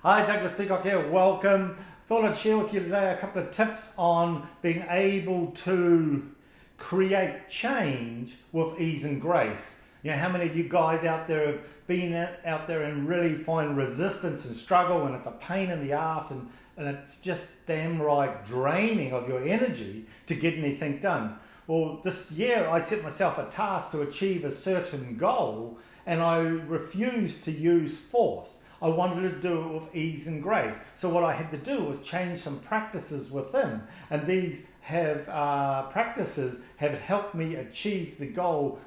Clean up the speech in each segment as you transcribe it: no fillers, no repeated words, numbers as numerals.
Hi, Douglas Peacock here. Welcome. Thought I'd share with you today a couple of tips on being able to create change with ease and grace. You know, how many of you guys out there have been out there and really find resistance and struggle, and it's a pain in the ass, and it's just damn right draining of your energy to get anything done. Well, this year I set myself a task to achieve a certain goal, and I refused to use force. I wanted to do it with ease and grace. So what I had to do was change some practices within, and these practices have helped me achieve the goal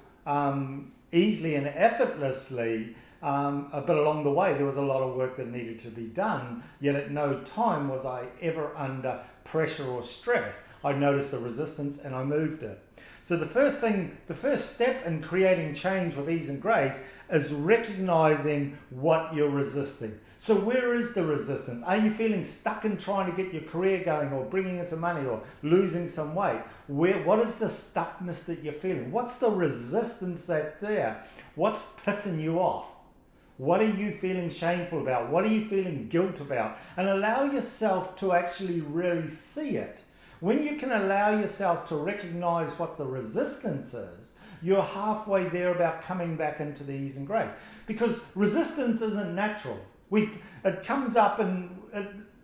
easily and effortlessly. But along the way there was a lot of work that needed to be done, yet at no time was I ever under pressure or stress. I noticed the resistance and I moved it. So the first step in creating change with ease and grace is recognizing what you're resisting. So where is the resistance? Are you feeling stuck in trying to get your career going, or bringing in some money, or losing some weight? What is the stuckness that you're feeling? What's the resistance that's there? What's pissing you off? What are you feeling shameful about? What are you feeling guilt about? And allow yourself to actually really see it. When you can allow yourself to recognize what the resistance is, you're halfway there about coming back into the ease and grace. Because resistance isn't natural. It comes up and,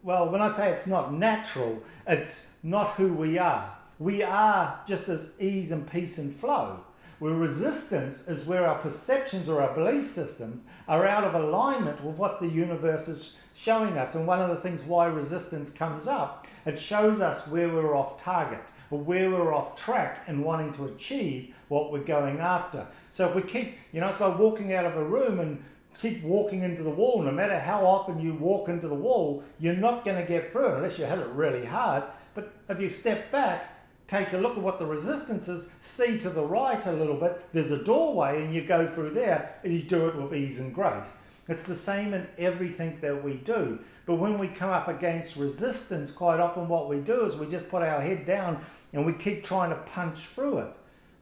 when I say it's not natural, it's not who we are. We are just as ease and peace and flow. Where resistance is where our perceptions or our belief systems are out of alignment with what the universe is showing us. And one of the things why resistance comes up, it shows us where we're off target, or where we're off track in wanting to achieve what we're going after. So if we keep, it's like walking out of a room and keep walking into the wall. No matter how often you walk into the wall, you're not going to get through it unless you hit it really hard. But if you step back, take a look at what the resistance is, see to the right a little bit, there's a doorway, and you go through there, and you do it with ease and grace. It's the same in everything that we do. But when we come up against resistance, quite often what we do is we just put our head down and we keep trying to punch through it.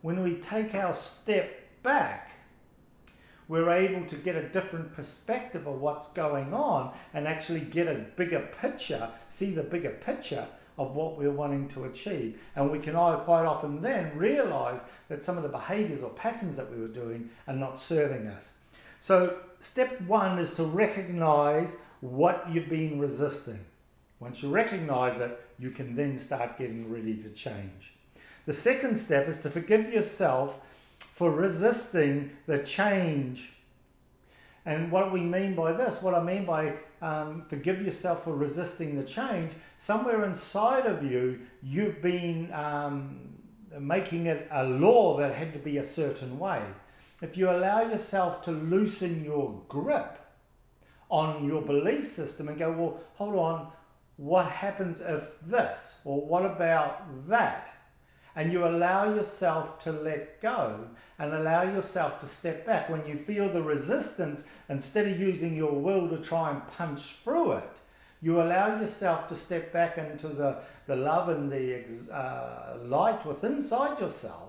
When we take our step back, we're able to get a different perspective of what's going on and actually get a bigger picture, see the bigger picture of what we're wanting to achieve. And we can quite often then realize that some of the behaviors or patterns that we were doing are not serving us. So step one is to recognize what you've been resisting. Once you recognize it, you can then start getting ready to change. The second step is to forgive yourself for resisting the change. And what we mean by this, what I mean by forgive yourself for resisting the change, somewhere inside of you, you've been making it a law that had to be a certain way. If you allow yourself to loosen your grip on your belief system and go, well, hold on, what happens if this? Or what about that? And you allow yourself to let go and allow yourself to step back. When you feel the resistance, instead of using your will to try and punch through it, you allow yourself to step back into the love and the light within inside yourself.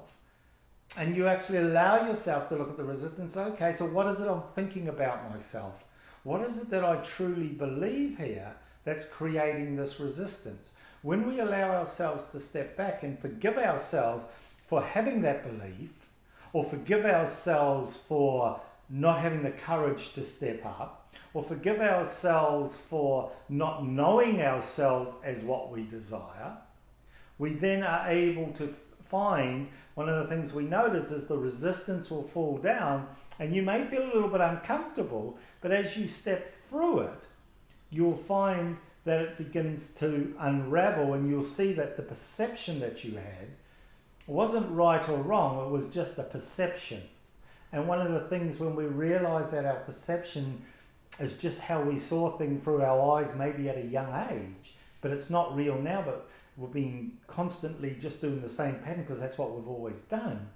And you actually allow yourself to look at the resistance. Okay, so what is it I'm thinking about myself? What is it that I truly believe here that's creating this resistance? When we allow ourselves to step back and forgive ourselves for having that belief, or forgive ourselves for not having the courage to step up, or forgive ourselves for not knowing ourselves as what we desire, we then are able to find one of the things we notice is the resistance will fall down, and you may feel a little bit uncomfortable, but as you step through it, you'll find that it begins to unravel, and you'll see that the perception that you had wasn't right or wrong, it was just a perception. And one of the things when we realize that our perception is just how we saw things through our eyes, maybe at a young age, but it's not real now, but we've been constantly just doing the same pattern because that's what we've always done,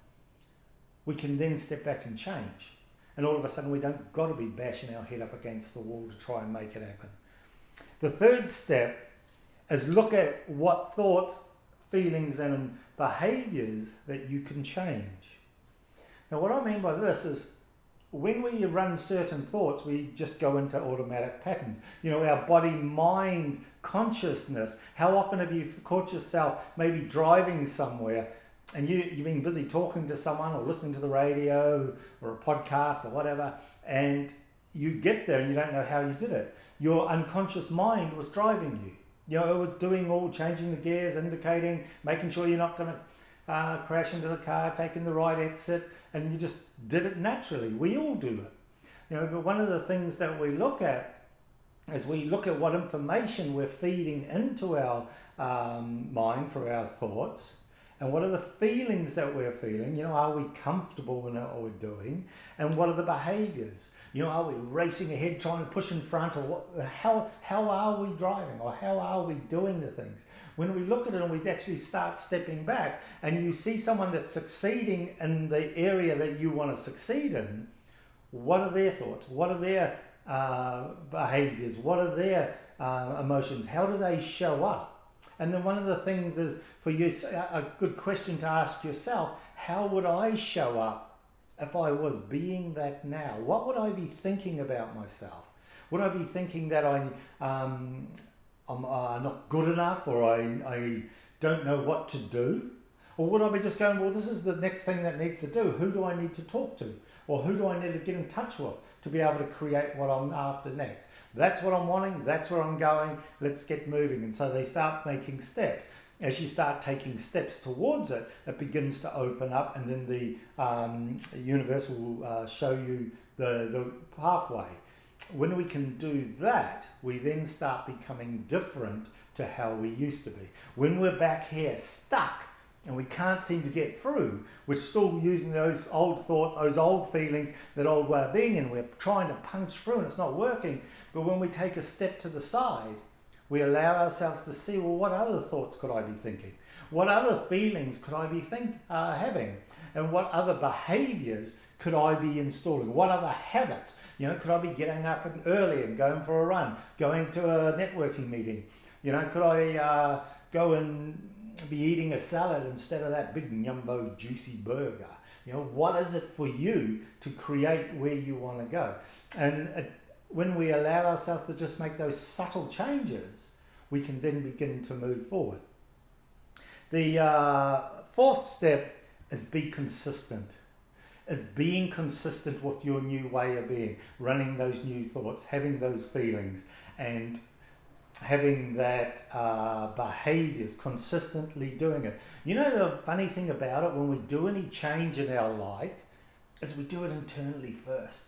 we can then step back and change. And all of a sudden we don't got to be bashing our head up against the wall to try and make it happen. The third step is look at what thoughts, feelings and behaviors that you can change. Now what I mean by this is when we run certain thoughts, we just go into automatic patterns. Our body-mind consciousness. How often have you caught yourself maybe driving somewhere and you've been busy talking to someone or listening to the radio or a podcast or whatever, and you get there and you don't know how you did it. Your unconscious mind was driving you. It was doing all, changing the gears, indicating, making sure you're not going to crash into the car, taking the right exit, and you just did it naturally. We all do it. But one of the things that we look at is we look at what information we're feeding into our mind for our thoughts, and what are the feelings that we're feeling. Are we comfortable in what we're doing, and what are the behaviors? Are we racing ahead trying to push in front, or how are we driving, or how are we doing the things? When we look at it and we actually start stepping back and you see someone that's succeeding in the area that you want to succeed in, what are their thoughts? What are their behaviors? What are their emotions? How do they show up? And then one of the things is for you, a good question to ask yourself: how would I show up if I was being that now? What would I be thinking about myself? Would I be thinking that I'm not good enough, or I don't know what to do? Or would I be just going, well, this is the next thing that needs to do. Who do I need to talk to? Or who do I need to get in touch with to be able to create what I'm after next? That's what I'm wanting. That's where I'm going. Let's get moving. And so they start making steps. As you start taking steps towards it, it begins to open up, and then the universe will show you the pathway. When we can do that, we then start becoming different to how we used to be. When we're back here stuck and we can't seem to get through, we're still using those old thoughts, those old feelings, that old way of being, and we're trying to punch through and it's not working. But when we take a step to the side, we allow ourselves to see, well, what other thoughts could I be thinking? What other feelings could I be having? And what other behaviors could I be installing? What other habits? Could I be getting up early and going for a run, going to a networking meeting? Could I go and be eating a salad instead of that big yumbo juicy burger? What is it for you to create where you want to go? And when we allow ourselves to just make those subtle changes, we can then begin to move forward. The fourth step is be consistent. Is being consistent with your new way of being, running those new thoughts, having those feelings, and having that behaviors, consistently doing it. The funny thing about it, when we do any change in our life, is we do it internally first.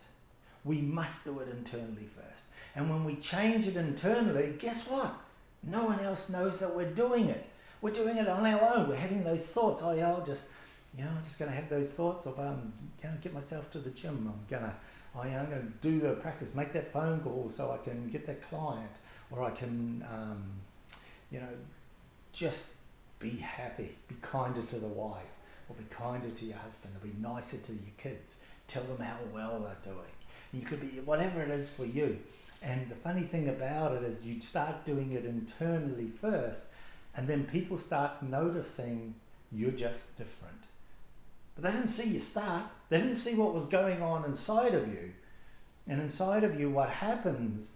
We must do it internally first. And when we change it internally, guess what? No one else knows that we're doing it. We're doing it on our own. We're having those thoughts. Oh yeah, I'm just going to have those thoughts of going to get myself to the gym. I'm going to do the practice, make that phone call so I can get that client, or I can, just be happy, be kinder to the wife, or be kinder to your husband, or be nicer to your kids. Tell them how well they're doing. You could be whatever it is for you. And the funny thing about it is you start doing it internally first, and then people start noticing you're just different. But they didn't see you start. They didn't see what was going on inside of you. And inside of you, what happens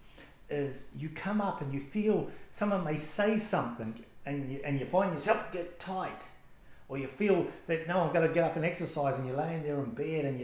is you come up and you feel someone may say something, and you find yourself get tight. Or you feel that, no, I'm going to get up and exercise, and you're laying there in bed and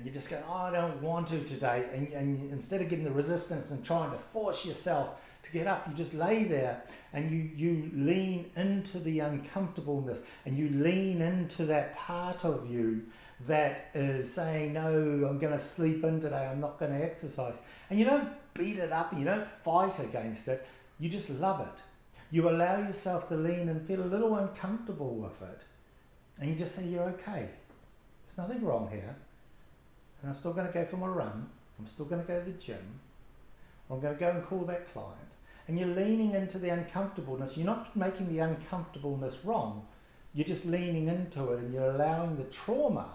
you just go, oh, I don't want to today. And instead of getting the resistance and trying to force yourself to get up, you just lay there and you lean into the uncomfortableness, and you lean into that part of you that is saying, no, I'm going to sleep in today, I'm not going to exercise. And you don't beat it up and you don't fight against it, you just love it. You allow yourself to lean and feel a little uncomfortable with it. And you just say, you're okay. There's nothing wrong here. And I'm still going to go for my run. I'm still going to go to the gym. I'm going to go and call that client. And you're leaning into the uncomfortableness. You're not making the uncomfortableness wrong. You're just leaning into it, and you're allowing the trauma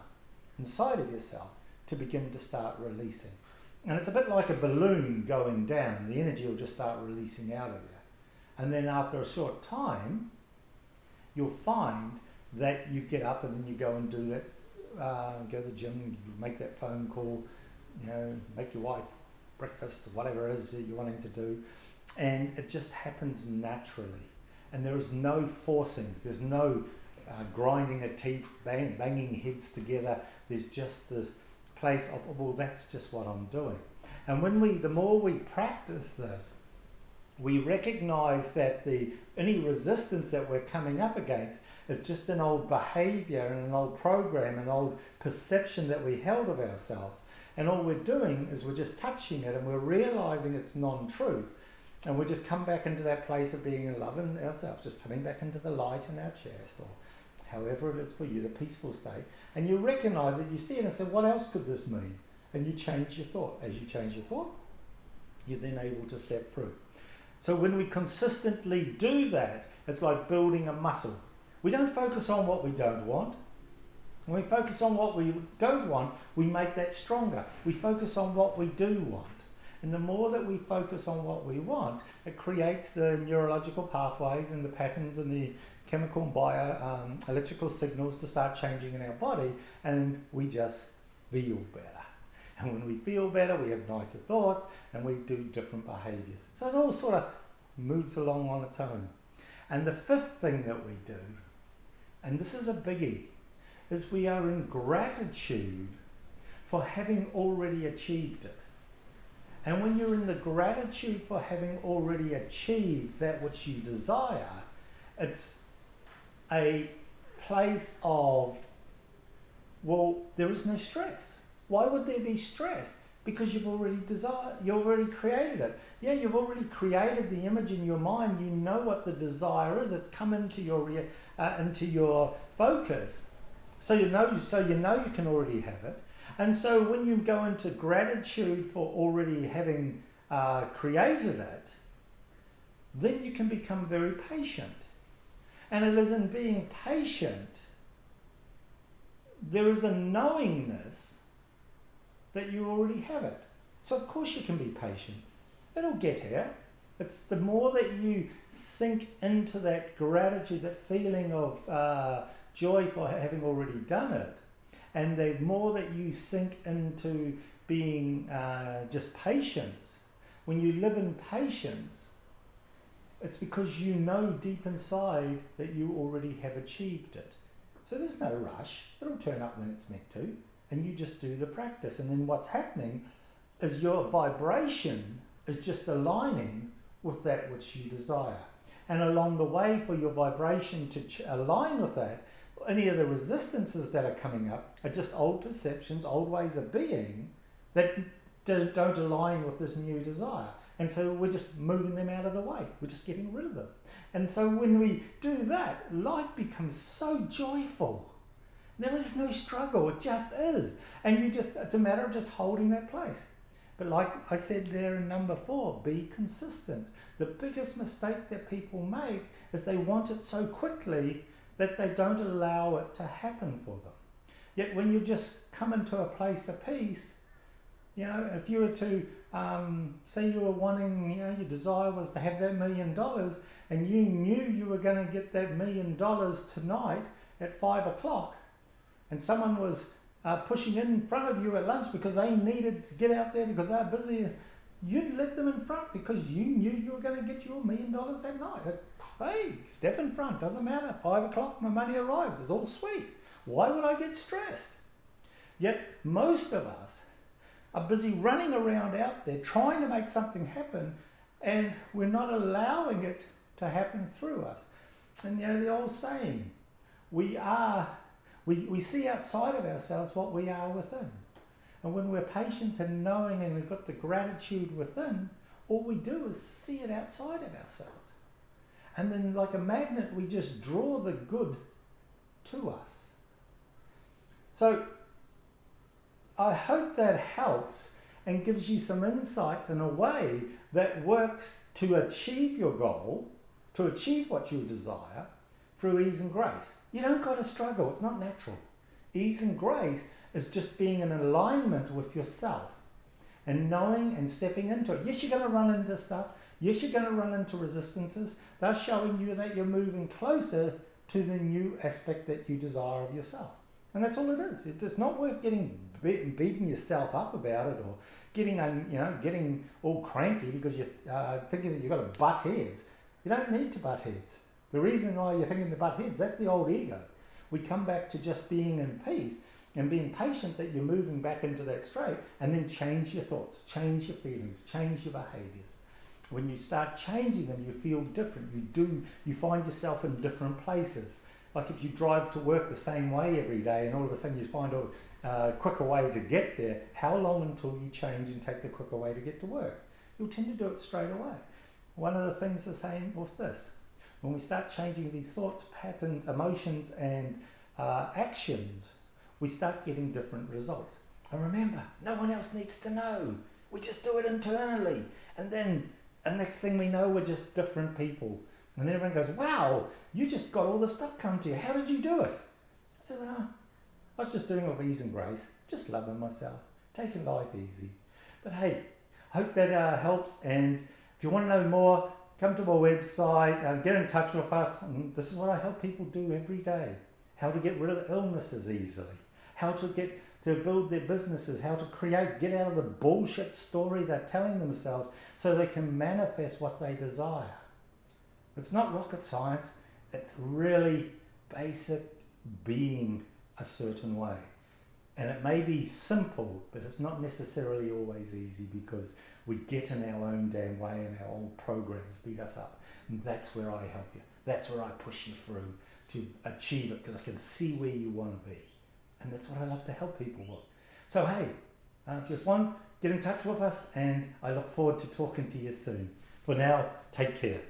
inside of yourself to begin to start releasing. And it's a bit like a balloon going down. The energy will just start releasing out of you. And then after a short time, you'll find that you get up and then you go and do that go to the gym, you make that phone call, make your wife breakfast, whatever it is that you're wanting to do, and it just happens naturally. And there is no forcing, there's no grinding of teeth, banging heads together. There's just this place of, well, that's just what I'm doing. And the more we practice this, we recognize that any resistance that we're coming up against is just an old behavior and an old program, an old perception that we held of ourselves. And all we're doing is we're just touching it and we're realizing it's non-truth. And we just come back into that place of being in love in ourselves, just coming back into the light in our chest, or however it is for you, the peaceful state. And you recognize it, you see it and say, what else could this mean? And you change your thought. As you change your thought, you're then able to step through. So when we consistently do that, it's like building a muscle. We don't focus on what we don't want. When we focus on what we don't want, we make that stronger. We focus on what we do want. And the more that we focus on what we want, it creates the neurological pathways and the patterns and the chemical and electrical signals to start changing in our body, and we just feel better. And when we feel better, we have nicer thoughts and we do different behaviors. So it all sort of moves along on its own. And the fifth thing that we do, and this is a biggie, is we are in gratitude for having already achieved it. And when you're in the gratitude for having already achieved that which you desire, it's a place of, well, there is no stress. Why would there be stress? Because you've already created it. Yeah, you've already created the image in your mind. You know what the desire is. It's come into your focus. So you know you can already have it. And so when you go into gratitude for already having created it, then you can become very patient. And it is in being patient, there is a knowingness that you already have it. So of course you can be patient. It'll get here. It's the more that you sink into that gratitude, that feeling of joy for having already done it, and the more that you sink into being just patience, when you live in patience, it's because you know deep inside that you already have achieved it. So there's no rush. It'll turn up when it's meant to. And you just do the practice. And then what's happening is your vibration is just aligning with that which you desire. And along the way for your vibration to align with that, any of the resistances that are coming up are just old perceptions, old ways of being that don't align with this new desire. And so we're just moving them out of the way. We're just getting rid of them. And so when we do that, life becomes so joyful. There is no struggle, it just is. And it's a matter of just holding that place. But like I said there in number 4, be consistent. The biggest mistake that people make is they want it so quickly that they don't allow it to happen for them. Yet when you just come into a place of peace, if you were to, say you were wanting, your desire was to have that $1 million, and you knew you were going to get that $1 million tonight at 5 o'clock, and someone was pushing in front of you at lunch because they needed to get out there because they're busy, you'd let them in front because you knew you were going to get your $1 million that night. Hey, step in front, doesn't matter. 5 o'clock, my money arrives. It's all sweet. Why would I get stressed? Yet most of us are busy running around out there trying to make something happen, and we're not allowing it to happen through us. And the old saying, we see outside of ourselves what we are within. And when we're patient and knowing and we've got the gratitude within, all we do is see it outside of ourselves. And then like a magnet, we just draw the good to us. So I hope that helps and gives you some insights in a way that works to achieve your goal, to achieve what you desire through ease and grace. You don't got to struggle. It's not natural. Ease and grace is just being in alignment with yourself and knowing and stepping into it. Yes, you're going to run into stuff. Yes, you're going to run into resistances. They're showing you that you're moving closer to the new aspect that you desire of yourself. And that's all it is. It's not worth beating yourself up about it, or getting all cranky because you're thinking that you've got to butt heads. You don't need to butt heads. The reason why you're thinking to butt heads, that's the old ego. We come back to just being in peace and being patient that you're moving back into that straight, and then change your thoughts, change your feelings, change your behaviors. When you start changing them, you feel different. You find yourself in different places. Like if you drive to work the same way every day and all of a sudden you find a quicker way to get there, how long until you change and take the quicker way to get to work? You'll tend to do it straight away. One of the things the same with this. When we start changing these thoughts, patterns, emotions, and actions, we start getting different results. And remember, no one else needs to know. We just do it internally. And then the next thing we know, we're just different people. And then everyone goes, wow, you just got all this stuff come to you. How did you do it? I said, I was just doing it with ease and grace, just loving myself, taking life easy. But hey, hope that helps. And if you want to know more, come to my website, get in touch with us. And this is what I help people do every day. How to get rid of illnesses easily. How to build their businesses. How to get out of the bullshit story they're telling themselves so they can manifest what they desire. It's not rocket science. It's really basic being a certain way. And it may be simple, but it's not necessarily always easy because we get in our own damn way and our old programs beat us up. And that's where I help you. That's where I push you through to achieve it, because I can see where you want to be. And that's what I love to help people with. So hey, if you've won, get in touch with us, and I look forward to talking to you soon. For now, take care.